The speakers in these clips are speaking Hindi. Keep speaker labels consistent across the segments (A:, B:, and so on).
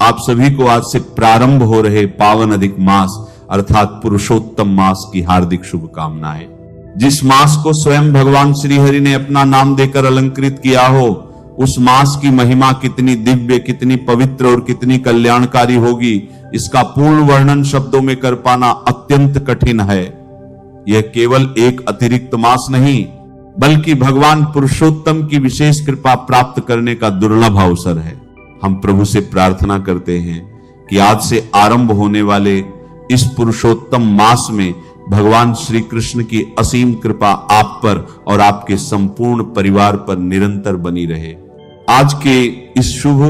A: आप सभी को आज से प्रारंभ हो रहे पावन अधिक मास अर्थात पुरुषोत्तम मास की हार्दिक शुभकामनाएं। जिस मास को स्वयं भगवान श्री हरि ने अपना नाम देकर अलंकृत किया हो, उस मास की महिमा कितनी दिव्य, कितनी पवित्र और कितनी कल्याणकारी होगी, इसका पूर्ण वर्णन शब्दों में कर पाना अत्यंत कठिन है। यह केवल एक अतिरिक्त मास नहीं, बल्कि भगवान पुरुषोत्तम की विशेष कृपा प्राप्त करने का दुर्लभ अवसर है। हम प्रभु से प्रार्थना करते हैं कि आज से आरंभ होने वाले इस पुरुषोत्तम मास में भगवान श्री कृष्ण की असीम कृपा आप पर और आपके संपूर्ण परिवार पर निरंतर बनी रहे। आज के इस शुभ,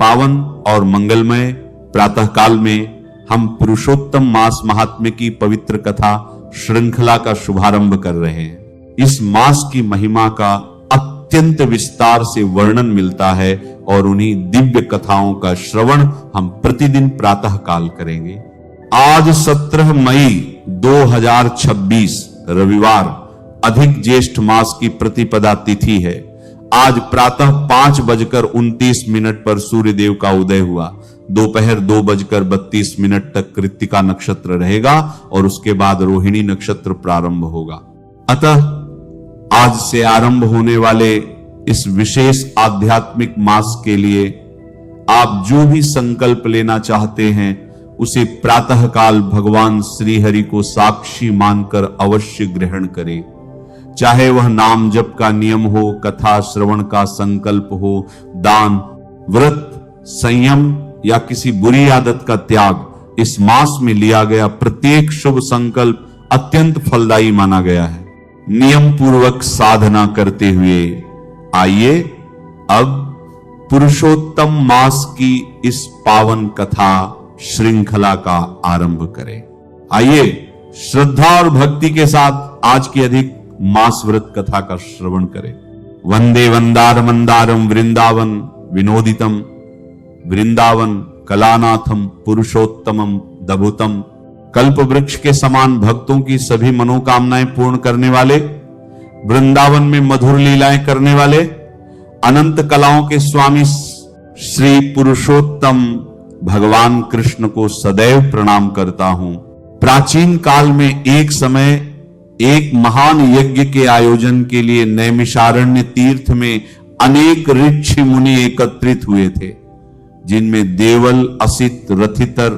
A: पावन और मंगलमय प्रातः काल में हम पुरुषोत्तम मास महात्म्य की पवित्र कथा श्रृंखला का शुभारंभ कर रहे हैं। इस मास की महिमा का अत्यंत विस्तार से वर्णन मिलता है और उन्हीं दिव्य कथाओं का श्रवण हम प्रतिदिन प्रातः काल करेंगे। आज 17 मई 2026 रविवार अधिक ज्येष्ठ मास की प्रतिपदा तिथि है। आज प्रातः 5:29 पर सूर्यदेव का उदय हुआ। दोपहर 2:32 तक कृत्तिका नक्षत्र रहेगा और उसके बाद रोहिणी नक्षत्र प्रारंभ होगा। अतः आज से आरंभ होने वाले इस विशेष आध्यात्मिक मास के लिए आप जो भी संकल्प लेना चाहते हैं उसे प्रातः काल भगवान श्री हरि को साक्षी मानकर अवश्य ग्रहण करें। चाहे वह नाम जप का नियम हो, कथा श्रवण का संकल्प हो, दान, व्रत, संयम या किसी बुरी आदत का त्याग, इस मास में लिया गया प्रत्येक शुभ संकल्प अत्यंत फलदायी माना गया है। नियम पूर्वक साधना करते हुए आइए अब पुरुषोत्तम मास की इस पावन कथा श्रृंखला का आरंभ करें। आइए श्रद्धा और भक्ति के साथ आज की अधिक मास व्रत कथा का श्रवण करें। वंदे वंदार मंदारम वृंदावन विनोदितम, वृंदावन कलानाथम पुरुषोत्तमम दभुतम। कल्प वृक्ष के समान भक्तों की सभी मनोकामनाएं पूर्ण करने वाले, वृंदावन में मधुर लीलाएं करने वाले, अनंत कलाओं के स्वामी श्री पुरुषोत्तम भगवान कृष्ण को सदैव प्रणाम करता हूं। प्राचीन काल में एक समय एक महान यज्ञ के आयोजन के लिए नैमिषारण्य तीर्थ में अनेक ऋषि मुनि एकत्रित हुए थे, जिनमें देवल, असित, रथितर,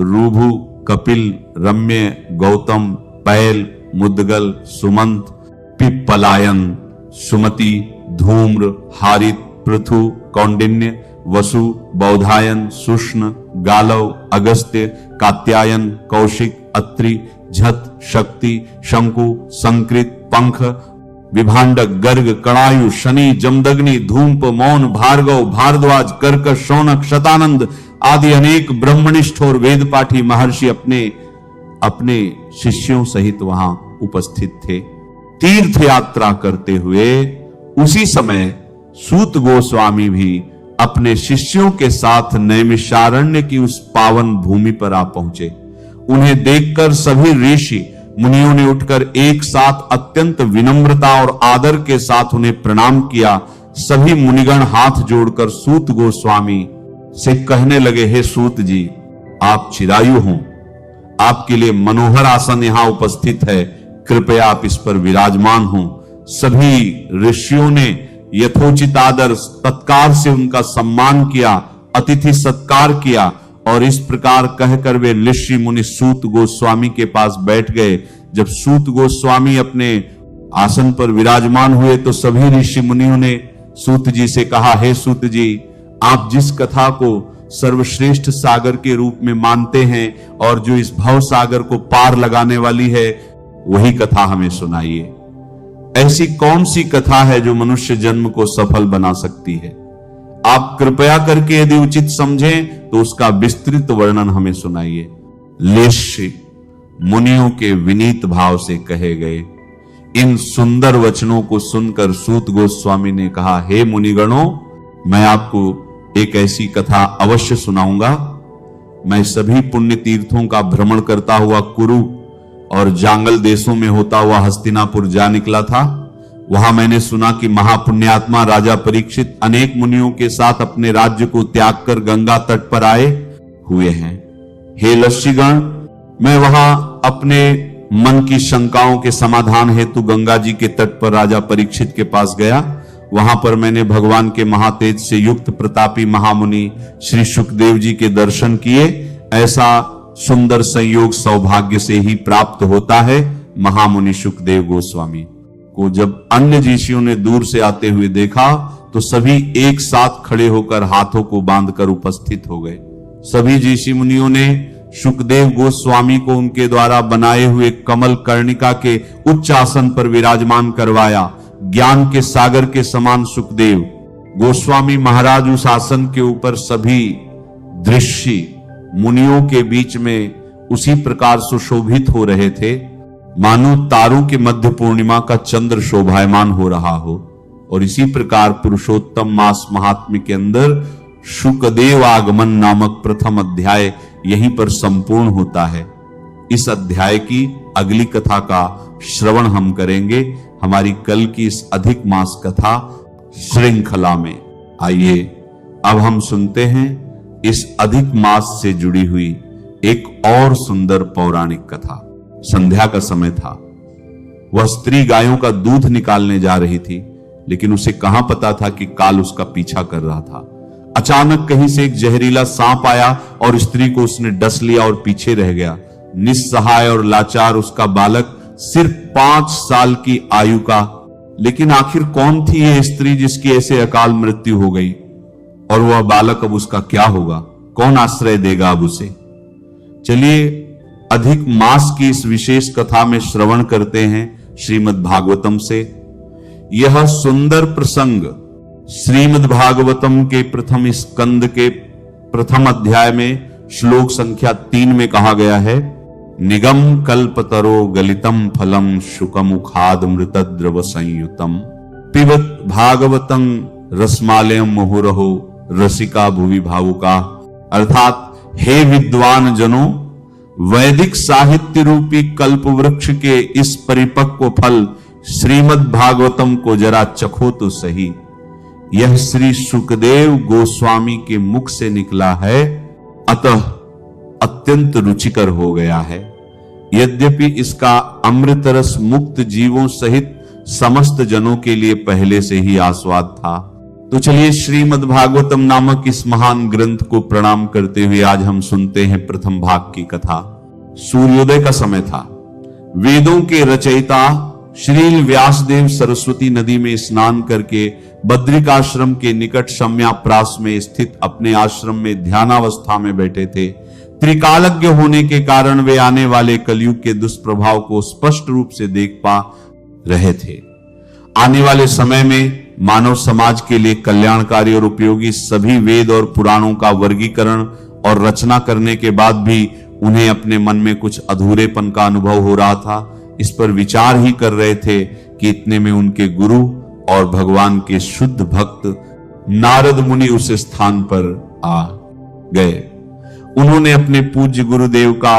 A: रुभु, कपिल, रम्य, गौतम, पैल, मुद्गल, सुमंत, पिप्पलायन, सुमति, धूम्र, हारित, पृथु, कौंडिन्य, वसु, बौधायन, सुष्ण, गालव, अगस्त्य, कात्यायन, कौशिक, अत्रि, झत, शक्ति, शंकु, संकृत, पंख, विभांडक, गर्ग, कणायु, शनि, जमदग्नि, धूम्प, मौन, भार्गव, भारद्वाज, कर्कश, शौनक, शतानंद आदि अनेक ब्रह्मनिष्ठ और वेदपाठी महर्षि अपने अपने शिष्यों सहित वहां उपस्थित थे। तीर्थ यात्रा करते हुए उसी समय सूत गोस्वामी भी अपने शिष्यों के साथ नैमिषारण्य की उस पावन भूमि पर आ पहुंचे। उन्हें देखकर सभी ऋषि मुनियों ने उठकर एक साथ अत्यंत विनम्रता और आदर के साथ उन्हें प्रणाम किया। सभी मुनिगण हाथ जोड़कर सूत गोस्वामी से कहने लगे, हे सूत जी, आप चिरायु हों, आपके लिए मनोहर आसन यहां उपस्थित है, कृपया आप इस पर विराजमान हों। सभी ऋषियों ने यथोचित आदर तत्कार से उनका सम्मान किया, अतिथि सत्कार किया और इस प्रकार कहकर वे ऋषि मुनि सूत गोस्वामी के पास बैठ गए। जब सूत गोस्वामी अपने आसन पर विराजमान हुए तो सभी ऋषि मुनियों ने सूत जी से कहा, हे सूत जी, आप जिस कथा को सर्वश्रेष्ठ सागर के रूप में मानते हैं और जो इस भव सागर को पार लगाने वाली है, वही कथा हमें सुनाइए। ऐसी कौन सी कथा है जो मनुष्य जन्म को सफल बना सकती है? आप कृपया करके यदि उचित समझें तो उसका विस्तृत वर्णन हमें सुनाइए। ऋषि मुनियों के विनीत भाव से कहे गए इन सुंदर वचनों को सुनकर सूत गोस्वामी ने कहा, हे मुनिगणों, मैं आपको एक ऐसी कथा अवश्य सुनाऊंगा। मैं सभी पुण्य तीर्थों का भ्रमण करता हुआ कुरु और जांगल देशों में होता हुआ हस्तिनापुर जा निकला था। वहां मैंने सुना कि महापुण्यात्मा राजा परीक्षित अनेक मुनियों के साथ अपने राज्य को त्याग कर गंगा तट पर आए हुए हैं। हे लस्सीगण, मैं वहां अपने मन की शंकाओं के समाधान हेतु गंगा जी के तट पर राजा परीक्षित के पास गया। वहां पर मैंने भगवान के महातेज से युक्त प्रतापी महामुनि श्री सुखदेव जी के दर्शन किए। ऐसा सुंदर संयोग सौभाग्य से ही प्राप्त होता है। महामुनि सुखदेव गोस्वामी को जब अन्य ऋषियों ने दूर से आते हुए देखा तो सभी एक साथ खड़े होकर हाथों को बांधकर उपस्थित हो गए। सभी ऋषि मुनियों ने सुखदेव गोस्वामी को उनके द्वारा बनाए हुए कमल कर्णिका के उच्च आसन पर विराजमान करवाया। ज्ञान के सागर के समान सुखदेव गोस्वामी महाराज उस आसन के ऊपर सभी दृश्य मुनियों के बीच में उसी प्रकार सुशोभित हो रहे थे मानो तारों के मध्य पूर्णिमा का चंद्र शोभायमान हो रहा हो। और इसी प्रकार पुरुषोत्तम मास महात्म्य के अंदर शुकदेव आगमन नामक प्रथम अध्याय यहीं पर संपूर्ण होता है। इस अध्याय की अगली कथा का श्रवण हम करेंगे हमारी कल की इस अधिक मास कथा श्रृंखला में। आइए अब हम सुनते हैं इस अधिक मास से जुड़ी हुई एक और सुंदर पौराणिक कथा। संध्या का समय था। वह स्त्री गायों का दूध निकालने जा रही थी, लेकिन उसे कहां पता था कि काल उसका पीछा कर रहा था। अचानक कहीं से एक जहरीला सांप आया और स्त्री को उसने डस लिया और पीछे रह गया। निस्सहाय और लाचार उसका बालक सिर्फ 5 साल की आयु का। लेकिन आखिर कौन थी यह स्त्री जिसकी ऐसे अकाल मृत्यु हो गई, और वह बालक अब उसका क्या होगा? कौन आश्रय देगा अब उसे? चलिए अधिक मास की इस विशेष कथा में श्रवण करते हैं श्रीमद् भागवतम से। यह सुंदर प्रसंग श्रीमद् भागवतम के प्रथम स्कंद के प्रथम अध्याय में श्लोक संख्या 3 में कहा गया है। निगम कल्पतरो गलितम फलम शुकमुखाद मृतद्रव संयुतम पिबत भागवतं रसमालयम मुहुरहो रसिका भुवि भावुका। अर्थात हे विद्वान जनों, वैदिक साहित्य रूपी कल्प वृक्ष के इस परिपक्व फल श्रीमद् भागवतम को जरा चखो तो सही। यह श्री सुखदेव गोस्वामी के मुख से निकला है, अतः अत्यंत रुचिकर हो गया है। यद्यपि इसका अमृत रस मुक्त जीवों सहित समस्त जनों के लिए पहले से ही आस्वाद था। तो चलिए श्रीमद् भागवतम नामक इस महान ग्रंथ को प्रणाम करते हुए आज हम सुनते हैं प्रथम भाग की कथा। सूर्योदय का समय था। वेदों के रचयिता श्रील व्यासदेव सरस्वती नदी में स्नान करके बद्रिकाश्रम के निकट शम्याप्रास में स्थित अपने आश्रम में ध्यानावस्था में बैठे थे। त्रिकालज्ञ होने के कारण वे आने वाले कलयुग के दुष्प्रभाव को स्पष्ट रूप से देख पा रहे थे। आने वाले समय में मानव समाज के लिए कल्याणकारी और उपयोगी सभी वेद और पुराणों का वर्गीकरण और रचना करने के बाद भी उन्हें अपने मन में कुछ अधूरेपन का अनुभव हो रहा था। इस पर विचार ही कर रहे थे कि इतने में उनके गुरु और भगवान के शुद्ध भक्त नारद मुनि उस स्थान पर आ गए। उन्होंने अपने पूज्य गुरुदेव का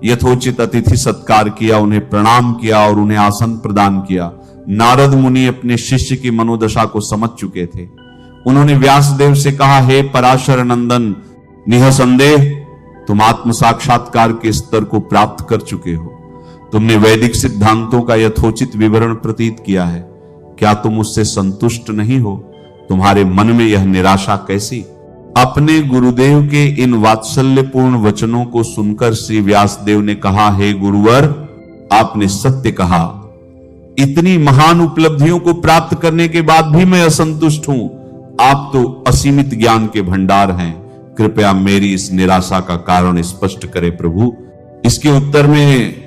A: यथोचित अतिथि सत्कार किया, उन्हें प्रणाम किया और उन्हें आसन प्रदान किया। नारद मुनि अपने शिष्य की मनोदशा को समझ चुके थे। उन्होंने व्यासदेव से कहा, हे पराशर नंदन, निःसंदेह तुम आत्म साक्षात्कार के स्तर को प्राप्त कर चुके हो। तुमने वैदिक सिद्धांतों का यथोचित विवरण प्रतीत किया है। क्या तुम उससे संतुष्ट नहीं हो? तुम्हारे मन में यह निराशा कैसी? अपने गुरुदेव के इन वात्सल्यपूर्ण वचनों को सुनकर श्री व्यासदेव ने कहा, हे गुरुवर, आपने सत्य कहा। इतनी महान उपलब्धियों को प्राप्त करने के बाद भी मैं असंतुष्ट हूं। आप तो असीमित ज्ञान के भंडार हैं। कृपया मेरी इस निराशा का कारण स्पष्ट करें प्रभु। इसके उत्तर में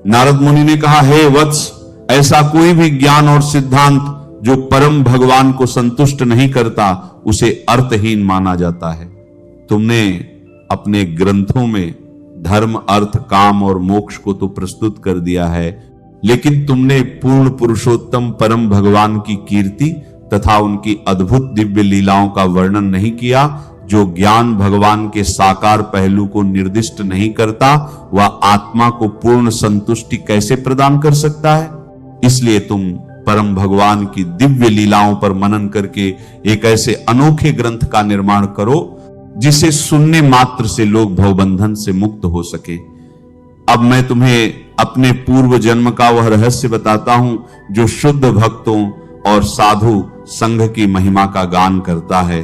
A: नारद मुनि ने कहा, हे वत्स, ऐसा कोई भी ज्ञान और सिद्धांत जो परम भगवान को संतुष्ट नहीं करता उसे अर्थहीन माना जाता है। तुमने अपने ग्रंथों में धर्म, अर्थ, काम और मोक्ष को तो प्रस्तुत कर दिया है, लेकिन तुमने पूर्ण पुरुषोत्तम परम भगवान की कीर्ति तथा उनकी अद्भुत दिव्य लीलाओं का वर्णन नहीं किया। जो ज्ञान भगवान के साकार पहलू को निर्दिष्ट नहीं करता, वह आत्मा को पूर्ण संतुष्टि कैसे प्रदान कर सकता है? इसलिए तुम परम भगवान की दिव्य लीलाओं पर मनन करके एक ऐसे अनोखे ग्रंथ का निर्माण करो जिसे सुनने मात्र से लोग भवबंधन से मुक्त हो सके। अब मैं तुम्हें अपने पूर्व जन्म का वह रहस्य बताता हूं जो शुद्ध भक्तों और साधु संघ की महिमा का गान करता है।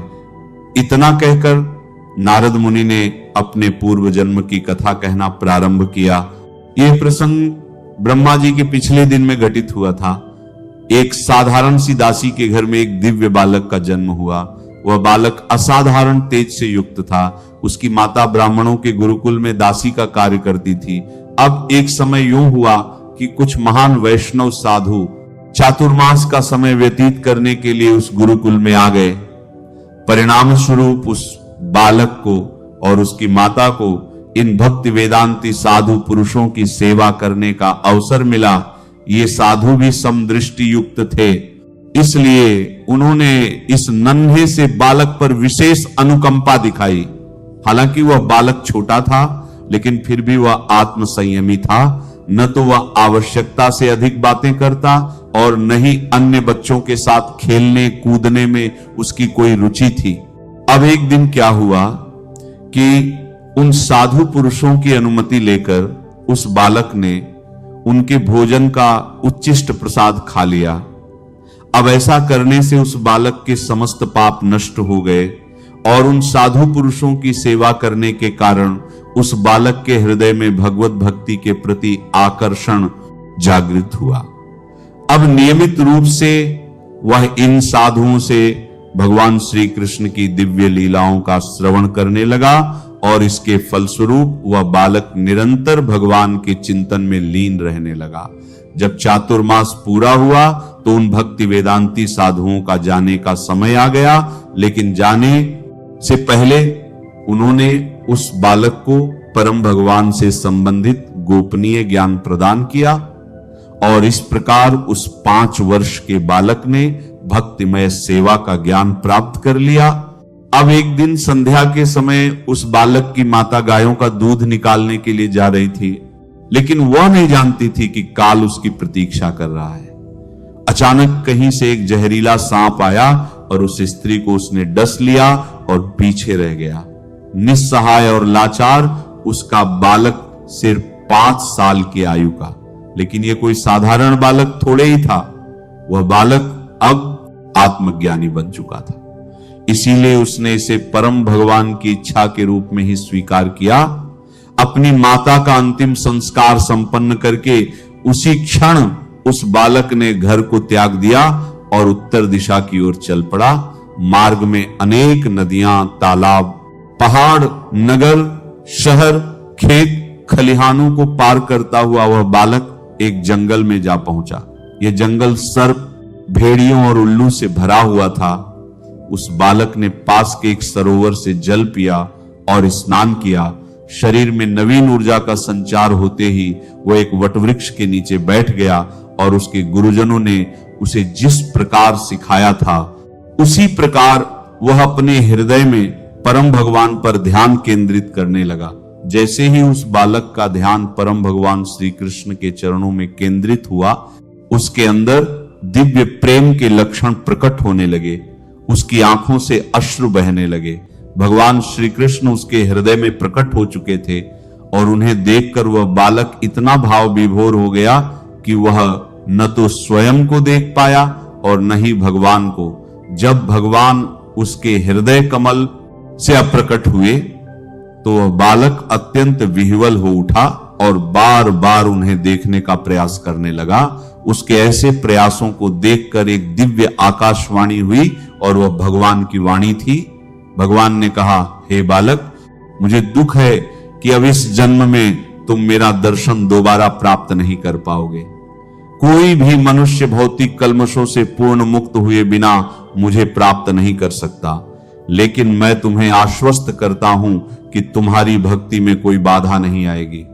A: इतना कहकर नारद मुनि ने अपने पूर्व जन्म की कथा कहना प्रारंभ किया। यह प्रसंग ब्रह्मा जी के पिछले दिन में घटित हुआ था। एक साधारण सी दासी के घर में एक दिव्य बालक का जन्म हुआ। वह बालक असाधारण तेज से युक्त था। उसकी माता ब्राह्मणों के गुरुकुल में दासी का कार्य करती थी। अब एक समय यूं हुआ कि कुछ महान वैष्णव साधु चातुर्मास का समय व्यतीत करने के लिए उस गुरुकुल में आ गए। परिणाम स्वरूप उस बालक को और उसकी माता को इन भक्ति वेदांती साधु पुरुषों की सेवा करने का अवसर मिला। ये साधु भी समदृष्टि युक्त थे, इसलिए उन्होंने इस नन्हे से बालक पर विशेष अनुकंपा दिखाई। हालांकि वह बालक छोटा था, लेकिन फिर भी वह आत्म संयमी था। न तो वह आवश्यकता से अधिक बातें करता और न ही अन्य बच्चों के साथ खेलने कूदने में उसकी कोई रुचि थी। अब एक दिन क्या हुआ कि उन साधु पुरुषों की अनुमति लेकर उस बालक ने उनके भोजन का उच्चिष्ट प्रसाद खा लिया। अब ऐसा करने से उस बालक के समस्त पाप नष्ट हो गए और उन साधु पुरुषों की सेवा करने के कारण उस बालक के हृदय में भगवत भक्ति के प्रति आकर्षण जागृत हुआ। अब नियमित रूप से वह इन साधुओं से भगवान श्री कृष्ण की दिव्य लीलाओं का श्रवण करने लगा और इसके फलस्वरूप वह बालक निरंतर भगवान के चिंतन में लीन रहने लगा। जब चातुर्मास पूरा हुआ तो उन भक्ति वेदांती साधुओं का जाने का समय आ गया, लेकिन जाने से पहले उन्होंने उस बालक को परम भगवान से संबंधित गोपनीय ज्ञान प्रदान किया और इस प्रकार उस 5 वर्ष के बालक ने भक्तिमय सेवा का ज्ञान प्राप्त कर लिया। अब एक दिन संध्या के समय उस बालक की माता गायों का दूध निकालने के लिए जा रही थी, लेकिन वह नहीं जानती थी कि काल उसकी प्रतीक्षा कर रहा है। अचानक कहीं से एक जहरीला सांप आया और उस स्त्री को उसने डस लिया और पीछे रह गया। निस्सहाय और लाचार उसका बालक सिर्फ 5 साल की आयु का, लेकिन यह कोई साधारण बालक थोड़े ही था। वह बालक अब आत्मज्ञानी बन चुका था। इसीलिए उसने इसे परम भगवान की इच्छा के रूप में ही स्वीकार किया। अपनी माता का अंतिम संस्कार संपन्न करके उसी क्षण उस बालक ने घर को त्याग दिया और उत्तर दिशा की ओर चल पड़ा। मार्ग में अनेक नदियां, तालाब, पहाड़, नगर, शहर, खेत, खलिहानों को पार करता हुआ वह बालक एक जंगल में जा पहुंचा। यह जंगल सर्प, भेड़ियों और उल्लू से भरा हुआ था। उस बालक ने पास के एक सरोवर से जल पिया और स्नान किया। शरीर में नवीन ऊर्जा का संचार होते ही वह एक वटवृक्ष के नीचे बैठ गया और उसके गुरुजनों ने उसे जिस प्रकार सिखाया था उसी प्रकार वह अपने हृदय में परम भगवान पर ध्यान केंद्रित करने लगा। जैसे ही उस बालक का ध्यान परम भगवान श्री कृष्ण के चरणों में केंद्रित हुआ, उसके अंदर दिव्य प्रेम के लक्षण प्रकट होने लगे। उसकी आंखों से अश्रु बहने लगे। भगवान श्री कृष्ण उसके हृदय में प्रकट हो चुके थे और उन्हें देखकर वह बालक इतना भाव विभोर हो गया कि वह न तो स्वयं को देख पाया और न ही भगवान को। जब भगवान उसके हृदय कमल से अप्रकट हुए तो वह बालक अत्यंत विह्वल हो उठा और बार बार उन्हें देखने का प्रयास करने लगा। उसके ऐसे प्रयासों को देखकर एक दिव्य आकाशवाणी हुई और वह भगवान की वाणी थी। भगवान ने कहा, हे बालक, मुझे दुख है कि अब इस जन्म में तुम मेरा दर्शन दोबारा प्राप्त नहीं कर पाओगे। कोई भी मनुष्य भौतिक कल्मशों से पूर्ण मुक्त हुए बिना मुझे प्राप्त नहीं कर सकता, लेकिन मैं तुम्हें आश्वस्त करता हूं कि तुम्हारी भक्ति में कोई बाधा नहीं आएगी।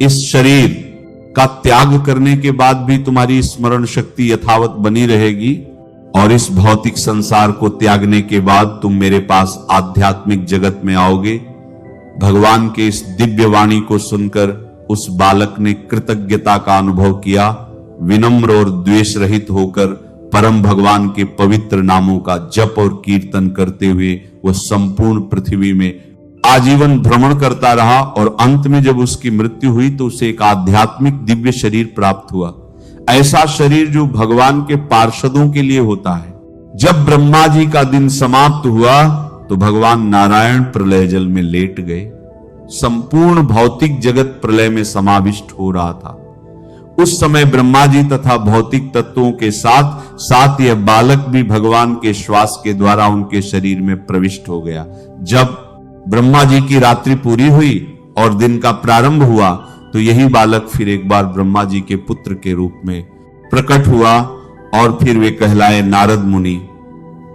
A: इस शरीर का त्याग करने के बाद भी तुम्हारी स्मरण शक्ति यथावत बनी रहेगी और इस भौतिक संसार को त्यागने के बाद तुम मेरे पास आध्यात्मिक जगत में आओगे। भगवान के इस दिव्य वाणी को सुनकर उस बालक ने कृतज्ञता का अनुभव किया विनम्र और द्वेष रहित होकर परम भगवान के पवित्र नामों का जप और कीर्तन करते हुए वह संपूर्ण पृथ्वी में आजीवन भ्रमण करता रहा और अंत में जब उसकी मृत्यु हुई तो उसे एक आध्यात्मिक दिव्य शरीर प्राप्त हुआ, ऐसा शरीर जो भगवान के पार्षदों के लिए होता है। जब ब्रह्मा जी का दिन समाप्त हुआ तो भगवान नारायण प्रलय जल में लेट गए। संपूर्ण भौतिक जगत प्रलय में समाविष्ट हो रहा था। उस समय ब्रह्मा जी तथा भौतिक तत्वों के साथ साथ यह बालक भी भगवान के श्वास के द्वारा उनके शरीर में प्रविष्ट हो गया। जब ब्रह्मा जी की रात्रि पूरी हुई और दिन का प्रारंभ हुआ तो यही बालक फिर एक बार ब्रह्मा जी के पुत्र के रूप में प्रकट हुआ और फिर वे कहलाए नारद मुनि।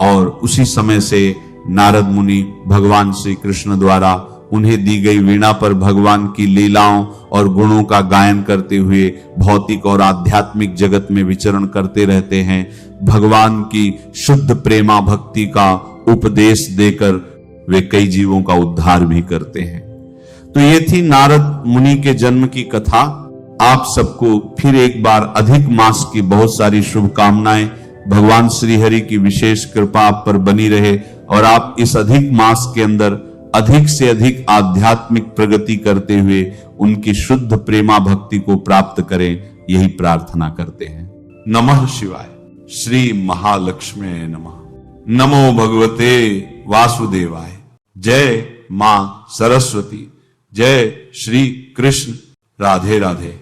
A: और उसी समय से नारद मुनि भगवान श्री कृष्ण द्वारा उन्हें दी गई वीणा पर भगवान की लीलाओं और गुणों का गायन करते हुए भौतिक और आध्यात्मिक जगत में विचरण करते रहते हैं। भगवान की शुद्ध प्रेमा भक्ति का उपदेश देकर वे कई जीवों का उद्धार भी करते हैं। तो ये थी नारद मुनि के जन्म की कथा। आप सबको फिर एक बार अधिक मास की बहुत सारी शुभकामनाएं। भगवान श्री हरि की विशेष कृपा आप पर बनी रहे और आप इस अधिक मास के अंदर अधिक से अधिक आध्यात्मिक प्रगति करते हुए उनकी शुद्ध प्रेमा भक्ति को प्राप्त करें, यही प्रार्थना करते हैं। नमः शिवाय। श्री महालक्ष्मी नमः। नमो भगवते वासुदेवाय। जय मां सरस्वती। जय श्री कृष्ण। राधे राधे।